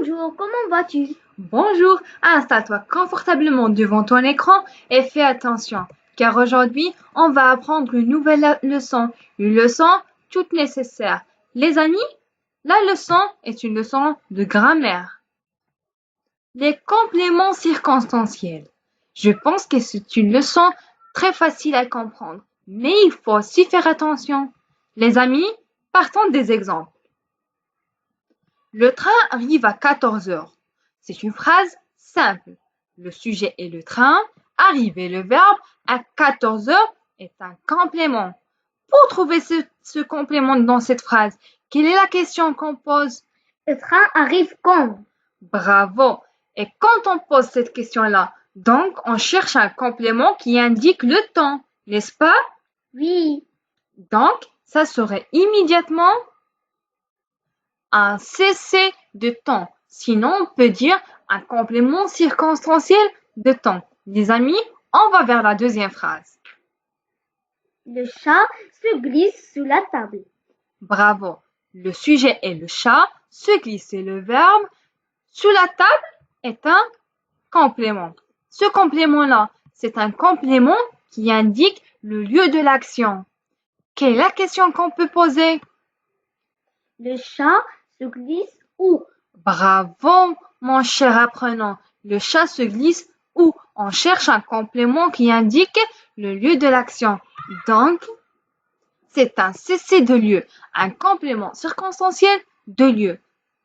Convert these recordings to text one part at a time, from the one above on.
Bonjour, comment vas-tu? Bonjour, installe-toi confortablement devant ton écran et fais attention, car aujourd'hui, on va apprendre une nouvelle leçon, une leçon toute nécessaire. Les amis, la leçon est une leçon de grammaire. Les compléments circonstanciels. Je pense que c'est une leçon très facile à comprendre, mais il faut aussi faire attention. Les amis, partons des exemples. Le train arrive à 14 heures. C'est une phrase simple. Le sujet est le train, arrive et le verbe à 14 heures est un complément. Pour trouver ce complément dans cette phrase, quelle est la question qu'on pose? Le train arrive quand? Bravo! Et quand on pose cette question-là, donc on cherche un complément qui indique le temps, n'est-ce pas? Oui. Donc, ça serait immédiatement un cessé de temps. Sinon, on peut dire un complément circonstanciel de temps. Les amis, on va vers la deuxième phrase. Le chat se glisse sous la table. Bravo. Le sujet est le chat, se glisser le verbe. Sous la table est un complément. Ce complément-là, c'est un complément qui indique le lieu de l'action. Quelle est la question qu'on peut poser? Le chat se glisse où? Bravo, mon cher apprenant. Le chat se glisse où? On cherche un complément qui indique le lieu de l'action. Donc, c'est un cessé de lieu, un complément circonstanciel de lieu.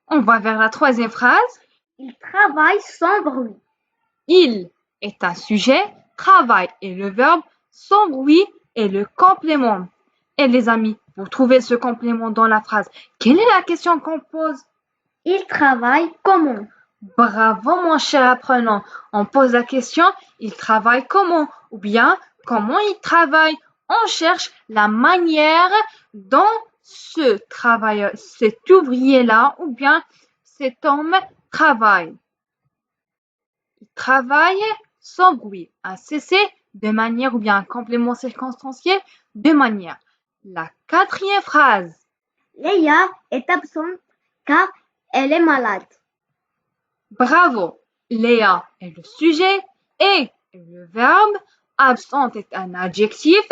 On va vers la troisième phrase. Il travaille sans bruit. Il est un sujet, travail est le verbe, sans bruit est le complément. Et les amis, pour trouver ce complément dans la phrase, quelle est la question qu'on pose? Il travaille comment? Bravo mon cher apprenant. On pose la question, il travaille comment? Ou bien, comment il travaille? On cherche la manière dont ce travailleur, cet ouvrier-là, ou bien cet homme travaille. Il travaille sans bruit, un cessé de manière ou bien un complément circonstanciel de manière. La quatrième phrase. Léa est absente car elle est malade. Bravo. Léa est le sujet et le verbe. Absente est un adjectif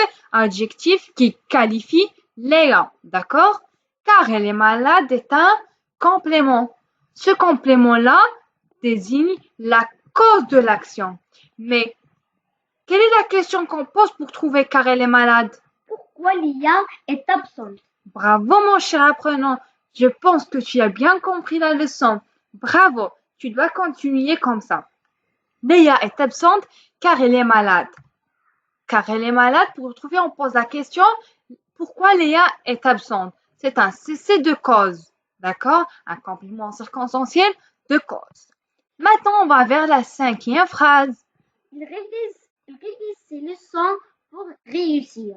qui qualifie Léa, d'accord? Car elle est malade est un complément. Ce complément-là désigne la cause de l'action. Mais quelle est la question qu'on pose pour trouver car elle est malade? Pourquoi Léa est absente? Bravo mon cher apprenant, je pense que tu as bien compris la leçon. Bravo, tu dois continuer comme ça. Léa est absente car elle est malade. Car elle est malade, pour trouver, on pose la question, pourquoi Léa est absente? C'est un cessé de cause, d'accord? Un complément circonstanciel de cause. Maintenant, on va vers la cinquième phrase. Il révise ses leçons pour réussir.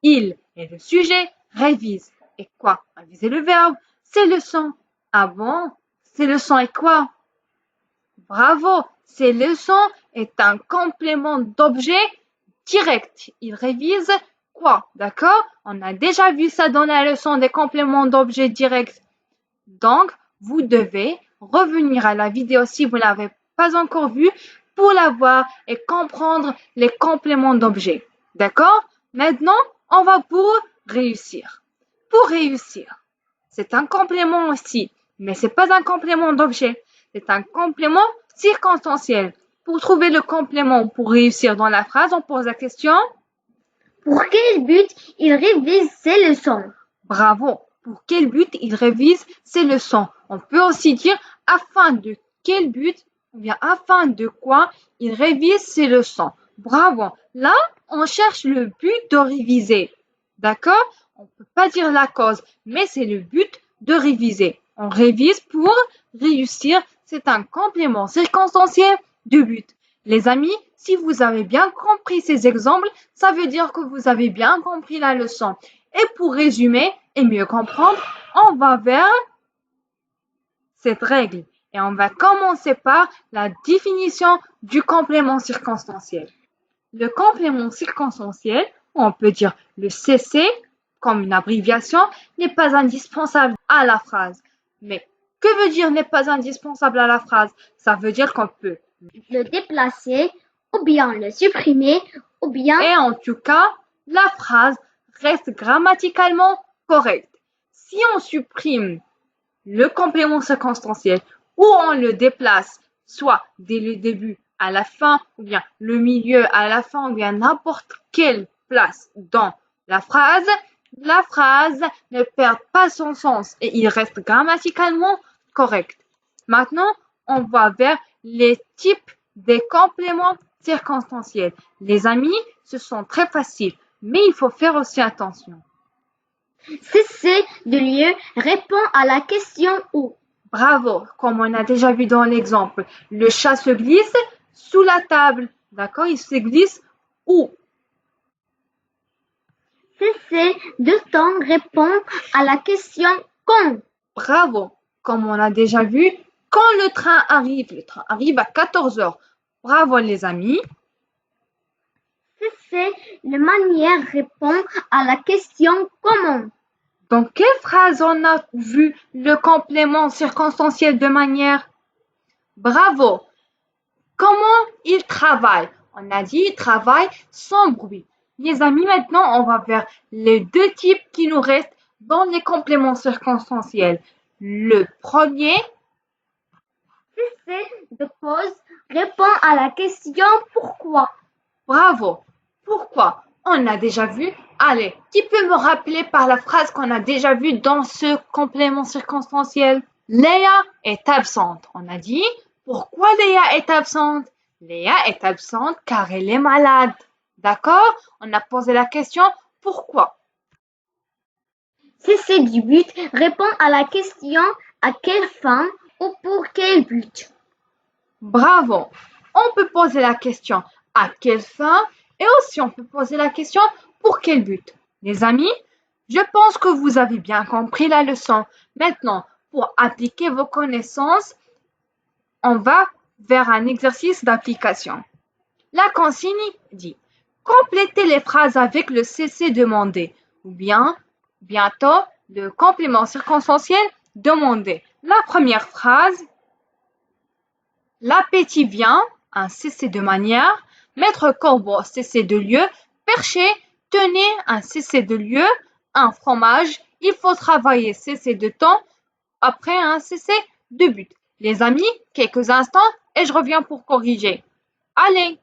Il est le sujet, révise. Et quoi? Réviser le verbe, c'est leçon. Ah bon? C'est leçon et quoi? Bravo, ces leçons est un complément d'objet direct. Il révise quoi? D'accord? On a déjà vu ça dans la leçon des compléments d'objet direct. Donc, vous devez revenir à la vidéo si vous ne l'avez pas encore vue pour la voir et comprendre les compléments d'objet. D'accord? Maintenant, on va pour réussir. Pour réussir, c'est un complément aussi, mais c'est pas un complément d'objet. C'est un complément circonstanciel. Pour trouver le complément pour réussir dans la phrase, on pose la question. Pour quel but il révise ses leçons? Bravo. Pour quel but il révise ses leçons? On peut aussi dire afin de quel but ou bien afin de quoi il révise ses leçons. Bravo. Là, on cherche le but de réviser. D'accord? On ne peut pas dire la cause, mais c'est le but de réviser. On révise pour réussir. C'est un complément circonstanciel du but. Les amis, si vous avez bien compris ces exemples, ça veut dire que vous avez bien compris la leçon. Et pour résumer et mieux comprendre, on va vers cette règle. Et on va commencer par la définition du complément circonstanciel. Le complément circonstanciel, on peut dire le CC, comme une abréviation, n'est pas indispensable à la phrase. Mais Que veut dire n'est pas indispensable à la phrase? Ça veut dire qu'on peut. Le déplacer, ou bien le supprimer, ou bien Et en tout cas, la phrase reste grammaticalement correcte. Si on supprime le complément circonstanciel ou on le déplace soit dès le début à la fin ou bien le milieu à la fin ou bien n'importe quelle place dans la phrase ne perd pas son sens et il reste grammaticalement correct. Maintenant, on va vers les types des compléments circonstanciels. Les amis, ce sont très faciles, mais il faut faire aussi attention. cesser de lieu répond à la question où. Bravo, comme on a déjà vu dans l'exemple. Le chat se glisse sous la table. D'accord? Il se glisse où? Cesser de temps répond à la question quand. Bravo, comme on a déjà vu, quand le train arrive à 14 heures. Bravo les amis. Cesser de manière répond à la question comment. Dans quelle phrase on a vu le complément circonstanciel de manière? Bravo. Comment il travaille? On a dit il travaille sans bruit. Les amis, maintenant, on va vers les deux types qui nous restent dans les compléments circonstanciels. Le premier, Cesser de pause répond à la question pourquoi. bravo. Pourquoi? On a déjà vu. Allez, qui peut me rappeler par la phrase qu'on a déjà vue dans ce complément circonstanciel? Léa est absente. On a dit, pourquoi Léa est absente? Léa est absente car elle est malade. D'accord? On a posé la question, pourquoi? Cesser du but répond à la question à quelle fin ou pour quel but. Bravo. On peut poser la question à quelle fin et aussi on peut poser la question pour quel but. Les amis, je pense que vous avez bien compris la leçon. Maintenant, pour appliquer vos connaissances, on va vers un exercice d'application. La consigne dit complétez les phrases avec le cessez demandé ou bien bientôt le complément circonstanciel demandé. La première phrase, l'appétit vient, un cessez de manière, maître corbeau, cessez de lieu, percher, tenez, un cessez de lieu, un fromage, il faut travailler, cessez de temps, après un cessez de but. Les amis, quelques instants et je reviens pour corriger. Allez!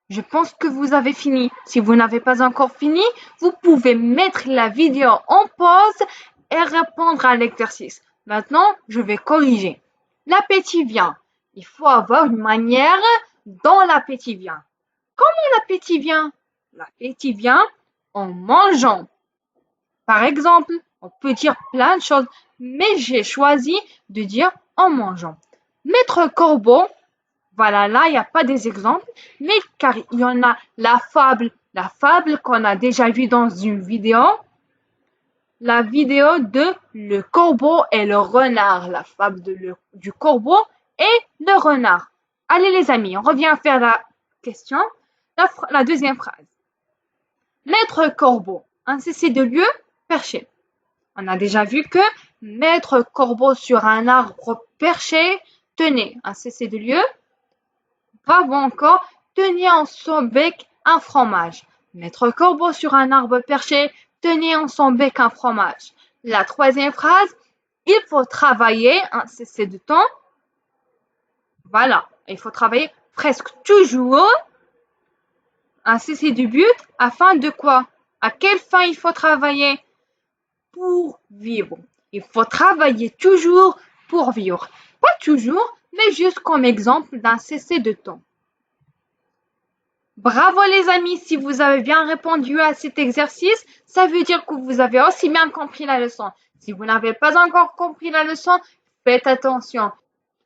Je pense que vous avez fini. Si vous n'avez pas encore fini, vous pouvez mettre la vidéo en pause et répondre à l'exercice. Maintenant, je vais corriger. L'appétit vient. Il faut avoir une manière dont l'appétit vient. Comment l'appétit vient? L'appétit vient en mangeant. Par exemple, on peut dire plein de choses, mais j'ai choisi de dire en mangeant. Maître Corbeau, voilà, là, il n'y a pas des exemples, mais car il y en a la fable qu'on a déjà vue dans une vidéo, la vidéo de le corbeau et le renard, la fable du corbeau et le renard. Allez les amis, on revient à faire la question, la deuxième phrase. Maître corbeau, un cessez de lieu, perché. On a déjà vu que maître corbeau sur un arbre perché, tenez, un cessez de lieu. Bravo encore, tenez en son bec un fromage. Maître corbeau sur un arbre perché, tenez en son bec un fromage. La troisième phrase, il faut travailler, un cessez de temps. Voilà, il faut travailler presque toujours, un cessez du but, afin de quoi? À quelle fin il faut travailler? Pour vivre. Il faut travailler toujours pour vivre. Pas toujours, mais juste comme exemple d'un cessez de temps. Bravo les amis, si vous avez bien répondu à cet exercice, ça veut dire que vous avez aussi bien compris la leçon. Si vous n'avez pas encore compris la leçon, faites attention.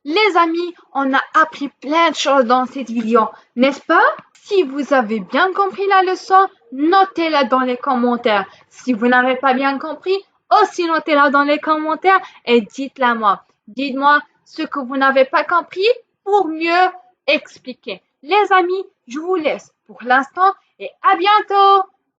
Les amis, on a appris plein de choses dans cette vidéo, n'est-ce pas? Si vous avez bien compris la leçon, notez-la dans les commentaires. Si vous n'avez pas bien compris, aussi notez-la dans les commentaires et dites-la moi. Dites-moi ce que vous n'avez pas compris pour mieux expliquer. Les amis, Je vous laisse pour l'instant et à bientôt!